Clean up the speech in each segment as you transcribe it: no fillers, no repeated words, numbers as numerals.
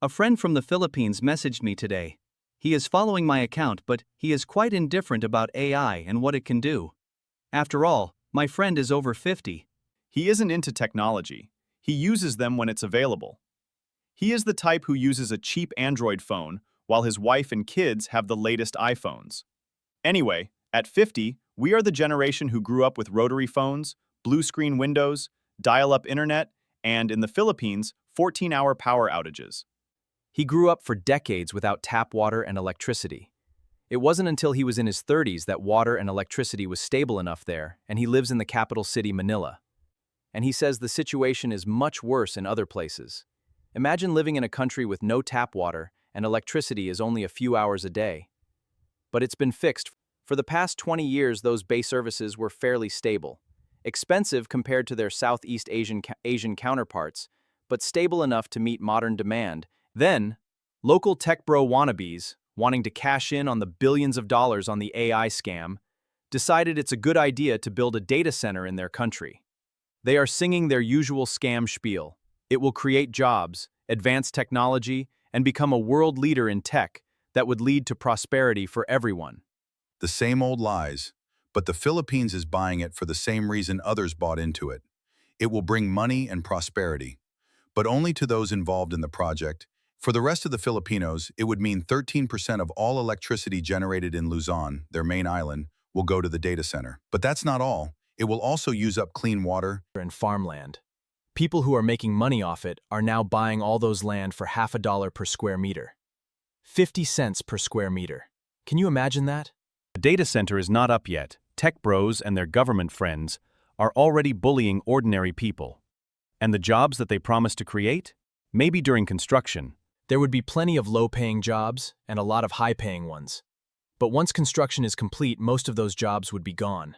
A friend from the Philippines messaged me today. He is following my account, but he is quite indifferent about AI and what it can do. After all, my friend is over 50. He isn't into technology. He uses them when it's available. He is the type who uses a cheap Android phone, while his wife and kids have the latest iPhones. Anyway, at 50, we are the generation who grew up with rotary phones, blue-screen windows, dial-up internet, and, in the Philippines, 14-hour power outages. He grew up for decades without tap water and electricity. It wasn't until he was in his 30s that water and electricity was stable enough there, and he lives in the capital city, Manila. And he says the situation is much worse in other places. Imagine living in a country with no tap water and electricity is only a few hours a day. But it's been fixed. For the past 20 years, those base services were fairly stable. Expensive compared to their Southeast Asian counterparts, but stable enough to meet modern demand. Then, local Techbro wannabes, wanting to cash in on the billions of dollars on the AI scam, decided it's a good idea to build a data center in their country. They are singing their usual scam spiel. It will create jobs, advance technology, and become a world leader in tech that would lead to prosperity for everyone. The same old lies, but the Philippines is buying it for the same reason others bought into it. It will bring money and prosperity, but only to those involved in the project. For the rest of the Filipinos, it would mean 13% of all electricity generated in Luzon, their main island, will go to the data center. But that's not all. It will also use up clean water and farmland. People who are making money off it are now buying all those land for $50 per square meter. 50 cents per square meter. Can you imagine that? The data center is not up yet. Techbros and their government friends are already bullying ordinary people. And the jobs that they promise to create? Maybe during construction. There would be plenty of low-paying jobs and a lot of high-paying ones. But once construction is complete, most of those jobs would be gone.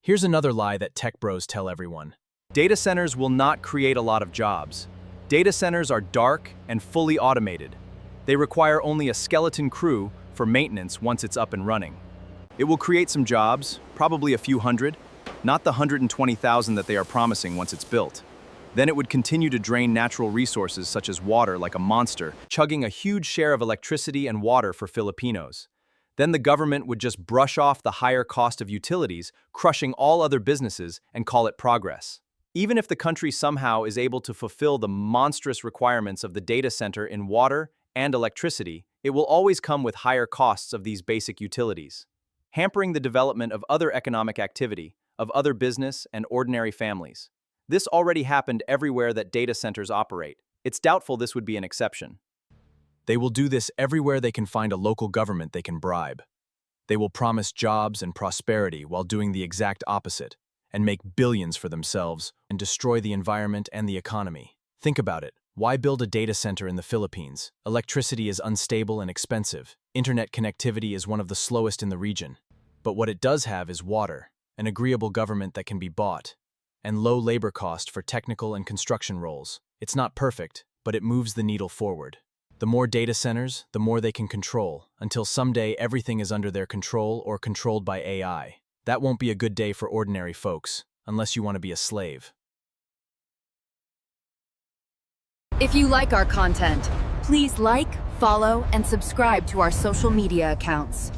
Here's another lie that Techbros tell everyone. Data centers will not create a lot of jobs. Data centers are dark and fully automated. They require only a skeleton crew for maintenance once it's up and running. It will create some jobs, probably a few hundred, not the 120,000 that they are promising once it's built. Then it would continue to drain natural resources such as water like a monster, chugging a huge share of electricity and water for Filipinos. Then the government would just brush off the higher cost of utilities, crushing all other businesses, and call it progress. Even if the country somehow is able to fulfill the monstrous requirements of the data center in water and electricity, it will always come with higher costs of these basic utilities, hampering the development of other economic activity, of other business and ordinary families. This already happened everywhere that data centers operate. It's doubtful this would be an exception. They will do this everywhere they can find a local government they can bribe. They will promise jobs and prosperity while doing the exact opposite, and make billions for themselves and destroy the environment and the economy. Think about it. Why build a data center in the Philippines? Electricity is unstable and expensive. Internet connectivity is one of the slowest in the region. But what it does have is water, an agreeable government that can be bought, and low labor cost for technical and construction roles. It's not perfect, but it moves the needle forward. The more data centers, the more they can control, until someday everything is under their control or controlled by AI. That won't be a good day for ordinary folks, unless you want to be a slave. If you like our content, please like, follow, and subscribe to our social media accounts.